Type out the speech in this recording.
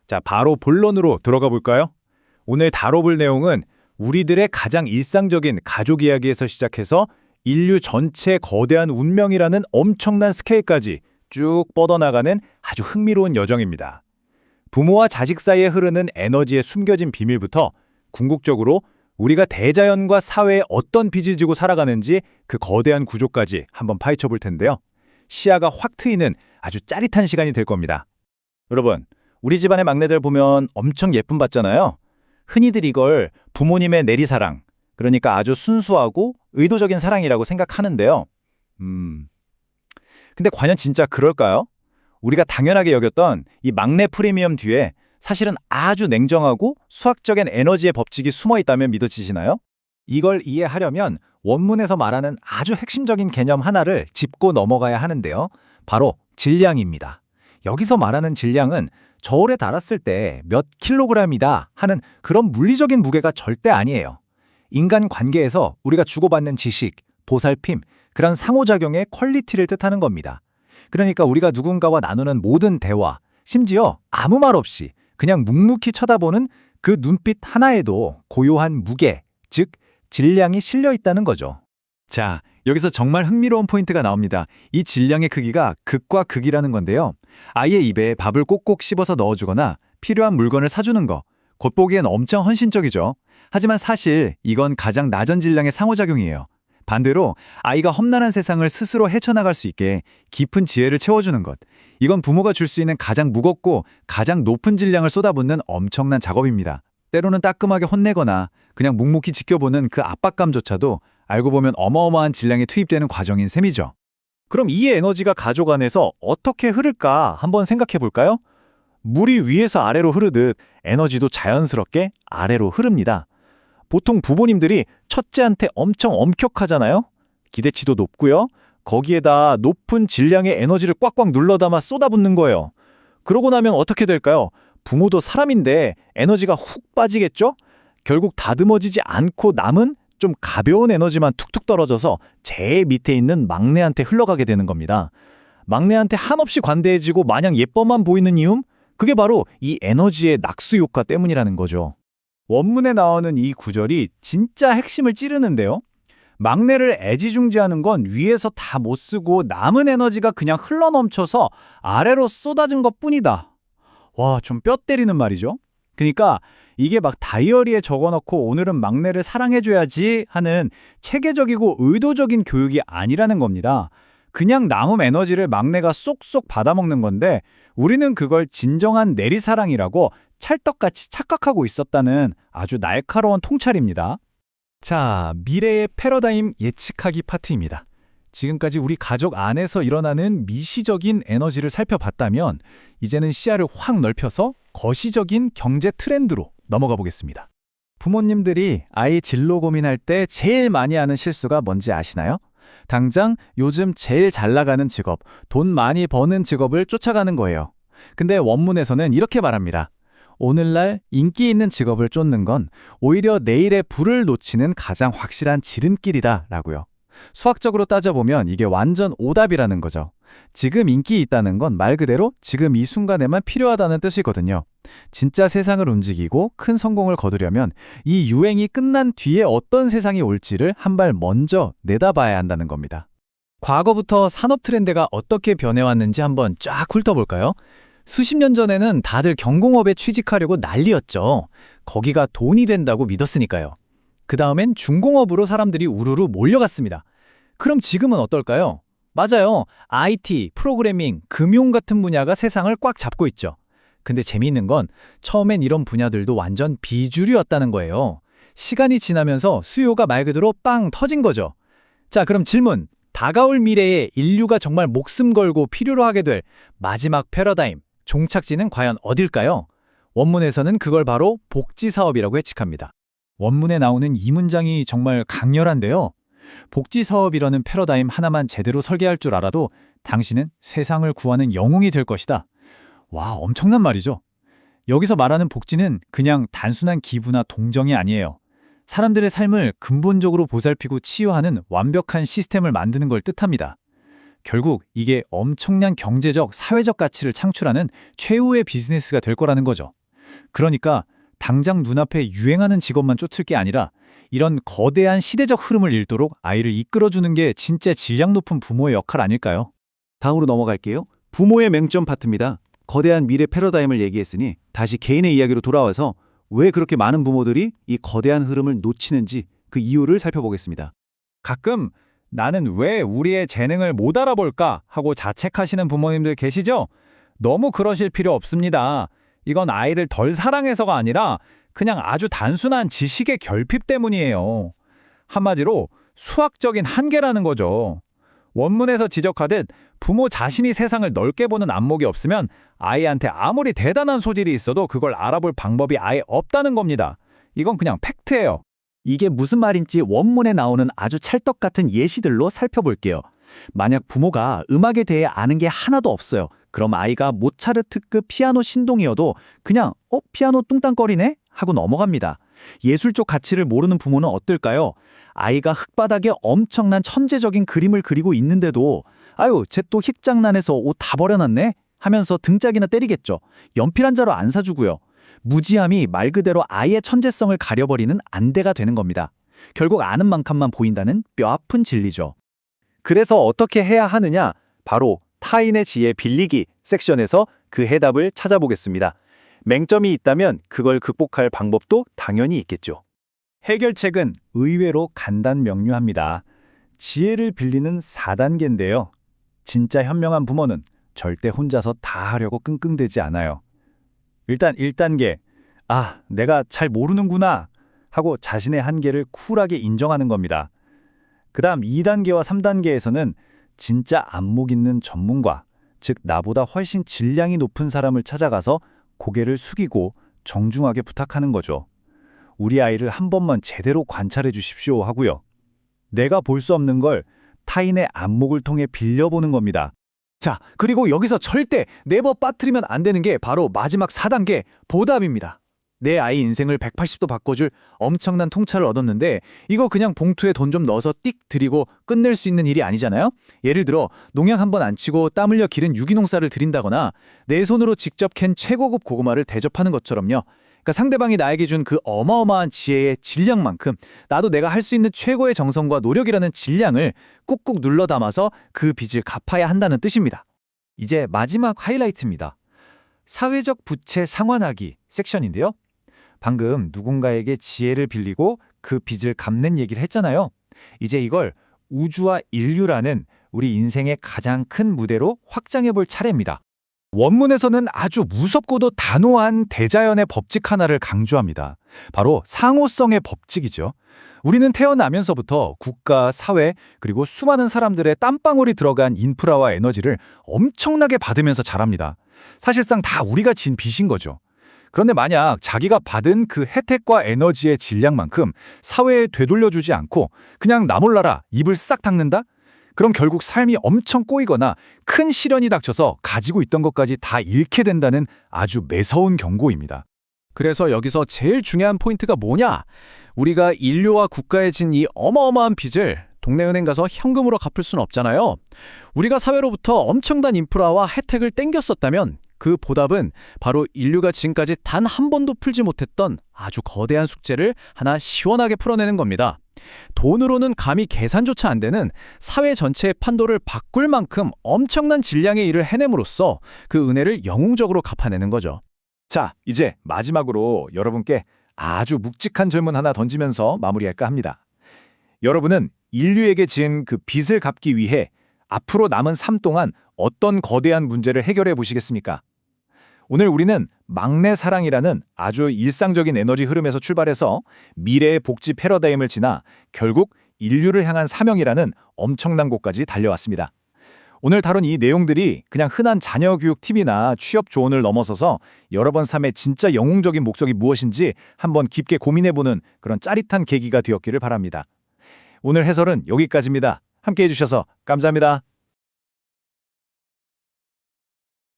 자, 바로 본론으로 들어가 볼까요? 오늘 다뤄볼 내용은 우리들의 가장 일상적인 가족 이야기에서 시작해서 인류 전체 거대한 운명이라는 엄청난 스케일까지 쭉 뻗어나가는 아주 흥미로운 여정입니다. 부모와 자식 사이에 흐르는 에너지의 숨겨진 비밀부터 궁극적으로 우리가 대자연과 사회에 어떤 빚을 지고 살아가는지 그 거대한 구조까지 한번 파헤쳐 볼 텐데요. 시야가 확 트이는 아주 짜릿한 시간이 될 겁니다. 여러분, 우리 집안의 막내들 보면 엄청 예쁨 받잖아요. 흔히들 이걸 부모님의 내리사랑, 그러니까 아주 순수하고 의도적인 사랑이라고 생각하는데요. 근데 과연 진짜 그럴까요? 우리가 당연하게 여겼던 이 막내 프리미엄 뒤에 사실은 아주 냉정하고 수학적인 에너지의 법칙이 숨어 있다면 믿어지시나요? 이걸 이해하려면 원문에서 말하는 아주 핵심적인 개념 하나를 짚고 넘어가야 하는데요. 바로 질량입니다. 여기서 말하는 질량은 저울에 달았을 때 몇 킬로그램이다 하는 그런 물리적인 무게가 절대 아니에요. 인간 관계에서 우리가 주고받는 지식, 보살핌, 그런 상호작용의 퀄리티를 뜻하는 겁니다. 그러니까 우리가 누군가와 나누는 모든 대화, 심지어 아무 말 없이 그냥 묵묵히 쳐다보는 그 눈빛 하나에도 고요한 무게, 즉 질량이 실려 있다는 거죠. 자, 여기서 정말 흥미로운 포인트가 나옵니다. 이 질량의 크기가 극과 극이라는 건데요. 아이의 입에 밥을 꼭꼭 씹어서 넣어주거나 필요한 물건을 사주는 거, 겉보기엔 엄청 헌신적이죠. 하지만 사실 이건 가장 낮은 질량의 상호작용이에요. 반대로 아이가 험난한 세상을 스스로 헤쳐나갈 수 있게 깊은 지혜를 채워주는 것. 이건 부모가 줄 수 있는 가장 무겁고 가장 높은 질량을 쏟아붓는 엄청난 작업입니다. 때로는 따끔하게 혼내거나 그냥 묵묵히 지켜보는 그 압박감조차도 알고 보면 어마어마한 질량이 투입되는 과정인 셈이죠. 그럼 이 에너지가 가족 안에서 어떻게 흐를까 한번 생각해 볼까요? 물이 위에서 아래로 흐르듯 에너지도 자연스럽게 아래로 흐릅니다. 보통 부모님들이 첫째한테 엄청 엄격하잖아요? 기대치도 높고요. 거기에다 높은 질량의 에너지를 꽉꽉 눌러담아 쏟아붓는 거예요. 그러고 나면 어떻게 될까요? 부모도 사람인데 에너지가 훅 빠지겠죠? 결국 다듬어지지 않고 남은 좀 가벼운 에너지만 툭툭 떨어져서 제일 밑에 있는 막내한테 흘러가게 되는 겁니다. 막내한테 한없이 관대해지고 마냥 예뻐만 보이는 이유? 그게 바로 이 에너지의 낙수 효과 때문이라는 거죠. 원문에 나오는 이 구절이 진짜 핵심을 찌르는데요. 막내를 애지중지하는 건 위에서 다 못 쓰고 남은 에너지가 그냥 흘러넘쳐서 아래로 쏟아진 것뿐이다. 와, 좀 뼈 때리는 말이죠. 그러니까 이게 막 다이어리에 적어놓고 오늘은 막내를 사랑해줘야지 하는 체계적이고 의도적인 교육이 아니라는 겁니다. 그냥 남은 에너지를 막내가 쏙쏙 받아먹는 건데 우리는 그걸 진정한 내리사랑이라고 찰떡같이 착각하고 있었다는 아주 날카로운 통찰입니다. 자, 미래의 패러다임 예측하기 파트입니다. 지금까지 우리 가족 안에서 일어나는 미시적인 에너지를 살펴봤다면 이제는 시야를 확 넓혀서 거시적인 경제 트렌드로 넘어가 보겠습니다. 부모님들이 아이 진로 고민할 때 제일 많이 하는 실수가 뭔지 아시나요? 당장 요즘 제일 잘 나가는 직업, 돈 많이 버는 직업을 쫓아가는 거예요. 근데 원문에서는 이렇게 말합니다. 오늘날 인기 있는 직업을 쫓는 건 오히려 내일의 부를 놓치는 가장 확실한 지름길이다 라고요. 수학적으로 따져보면 이게 완전 오답이라는 거죠. 지금 인기 있다는 건 말 그대로 지금 이 순간에만 필요하다는 뜻이거든요. 진짜 세상을 움직이고 큰 성공을 거두려면 이 유행이 끝난 뒤에 어떤 세상이 올지를 한 발 먼저 내다봐야 한다는 겁니다. 과거부터 산업 트렌드가 어떻게 변해왔는지 한번 쫙 훑어볼까요? 수십 년 전에는 다들 경공업에 취직하려고 난리였죠. 거기가 돈이 된다고 믿었으니까요. 그 다음엔 중공업으로 사람들이 우르르 몰려갔습니다. 그럼 지금은 어떨까요? 맞아요. IT, 프로그래밍, 금융 같은 분야가 세상을 꽉 잡고 있죠. 근데 재미있는 건 처음엔 이런 분야들도 완전 비주류였다는 거예요. 시간이 지나면서 수요가 말 그대로 빵 터진 거죠. 자, 그럼 질문. 다가올 미래에 인류가 정말 목숨 걸고 필요로 하게 될 마지막 패러다임, 종착지는 과연 어딜까요? 원문에서는 그걸 바로 복지사업이라고 예측합니다. 원문에 나오는 이 문장이 정말 강렬한데요. 복지사업이라는 패러다임 하나만 제대로 설계할 줄 알아도 당신은 세상을 구하는 영웅이 될 것이다. 와, 엄청난 말이죠. 여기서 말하는 복지는 그냥 단순한 기부나 동정이 아니에요. 사람들의 삶을 근본적으로 보살피고 치유하는 완벽한 시스템을 만드는 걸 뜻합니다. 결국 이게 엄청난 경제적, 사회적 가치를 창출하는 최후의 비즈니스가 될 거라는 거죠. 그러니까 당장 눈앞에 유행하는 직업만 쫓을 게 아니라 이런 거대한 시대적 흐름을 읽도록 아이를 이끌어주는 게 진짜 질량 높은 부모의 역할 아닐까요? 다음으로 넘어갈게요. 부모의 맹점 파트입니다. 거대한 미래 패러다임을 얘기했으니 다시 개인의 이야기로 돌아와서 왜 그렇게 많은 부모들이 이 거대한 흐름을 놓치는지 그 이유를 살펴보겠습니다. 가끔 나는 왜 우리의 재능을 못 알아볼까 하고 자책하시는 부모님들 계시죠? 너무 그러실 필요 없습니다. 이건 아이를 덜 사랑해서가 아니라 그냥 아주 단순한 지식의 결핍 때문이에요. 한마디로 수학적인 한계라는 거죠. 원문에서 지적하듯 부모 자신이 세상을 넓게 보는 안목이 없으면 아이한테 아무리 대단한 소질이 있어도 그걸 알아볼 방법이 아예 없다는 겁니다. 이건 그냥 팩트예요. 이게 무슨 말인지 원문에 나오는 아주 찰떡 같은 예시들로 살펴볼게요. 만약 부모가 음악에 대해 아는 게 하나도 없어요. 그럼 아이가 모차르트급 피아노 신동이어도 그냥 피아노 뚱땅거리네? 하고 넘어갑니다. 예술적 가치를 모르는 부모는 어떨까요? 아이가 흙바닥에 엄청난 천재적인 그림을 그리고 있는데도 아유, 쟤 또 힙장난해서 옷 다 버려놨네? 하면서 등짝이나 때리겠죠. 연필 한 자루 안 사주고요. 무지함이 말 그대로 아이의 천재성을 가려버리는 안대가 되는 겁니다. 결국 아는 만큼만 보인다는 뼈아픈 진리죠. 그래서 어떻게 해야 하느냐? 바로 타인의 지혜 빌리기 섹션에서 그 해답을 찾아보겠습니다. 맹점이 있다면 그걸 극복할 방법도 당연히 있겠죠. 해결책은 의외로 간단명료합니다. 지혜를 빌리는 4단계인데요. 진짜 현명한 부모는 절대 혼자서 다 하려고 끙끙대지 않아요. 일단 1단계, 내가 잘 모르는구나 하고 자신의 한계를 쿨하게 인정하는 겁니다. 그 다음 2단계와 3단계에서는 진짜 안목 있는 전문가, 즉 나보다 훨씬 질량이 높은 사람을 찾아가서 고개를 숙이고 정중하게 부탁하는 거죠. 우리 아이를 한 번만 제대로 관찰해 주십시오 하고요. 내가 볼 수 없는 걸 타인의 안목을 통해 빌려보는 겁니다. 자, 그리고 여기서 절대 네버 빠뜨리면 안 되는 게 바로 마지막 4단계 보답입니다. 내 아이 인생을 180도 바꿔줄 엄청난 통찰을 얻었는데 이거 그냥 봉투에 돈 좀 넣어서 띡 드리고 끝낼 수 있는 일이 아니잖아요? 예를 들어 농약 한 번 안 치고 땀 흘려 기른 유기농 쌀을 드린다거나 내 손으로 직접 캔 최고급 고구마를 대접하는 것처럼요. 그러니까 상대방이 나에게 준 그 어마어마한 지혜의 질량만큼 나도 내가 할 수 있는 최고의 정성과 노력이라는 질량을 꾹꾹 눌러 담아서 그 빚을 갚아야 한다는 뜻입니다. 이제 마지막 하이라이트입니다. 사회적 부채 상환하기 섹션인데요. 방금 누군가에게 지혜를 빌리고 그 빚을 갚는 얘기를 했잖아요. 이제 이걸 우주와 인류라는 우리 인생의 가장 큰 무대로 확장해 볼 차례입니다. 원문에서는 아주 무섭고도 단호한 대자연의 법칙 하나를 강조합니다. 바로 상호성의 법칙이죠. 우리는 태어나면서부터 국가, 사회, 그리고 수많은 사람들의 땀방울이 들어간 인프라와 에너지를 엄청나게 받으면서 자랍니다. 사실상 다 우리가 진 빚인 거죠. 그런데 만약 자기가 받은 그 혜택과 에너지의 질량만큼 사회에 되돌려주지 않고 그냥 나 몰라라 입을 싹 닦는다? 그럼 결국 삶이 엄청 꼬이거나 큰 시련이 닥쳐서 가지고 있던 것까지 다 잃게 된다는 아주 매서운 경고입니다. 그래서 여기서 제일 중요한 포인트가 뭐냐? 우리가 인류와 국가에 진 이 어마어마한 빚을 동네 은행 가서 현금으로 갚을 수는 없잖아요. 우리가 사회로부터 엄청난 인프라와 혜택을 땡겼었다면 그 보답은 바로 인류가 지금까지 단 한 번도 풀지 못했던 아주 거대한 숙제를 하나 시원하게 풀어내는 겁니다. 돈으로는 감히 계산조차 안 되는 사회 전체의 판도를 바꿀 만큼 엄청난 질량의 일을 해냄으로써 그 은혜를 영웅적으로 갚아내는 거죠. 자, 이제 마지막으로 여러분께 아주 묵직한 질문 하나 던지면서 마무리할까 합니다. 여러분은 인류에게 지은 그 빚을 갚기 위해 앞으로 남은 삶 동안 어떤 거대한 문제를 해결해 보시겠습니까? 오늘 우리는 막내 사랑이라는 아주 일상적인 에너지 흐름에서 출발해서 미래의 복지 패러다임을 지나 결국 인류를 향한 사명이라는 엄청난 곳까지 달려왔습니다. 오늘 다룬 이 내용들이 그냥 흔한 자녀 교육 팁이나 취업 조언을 넘어서서 여러분 삶의 진짜 영웅적인 목적이 무엇인지 한번 깊게 고민해보는 그런 짜릿한 계기가 되었기를 바랍니다. 오늘 해설은 여기까지입니다. 함께해 주셔서 감사합니다.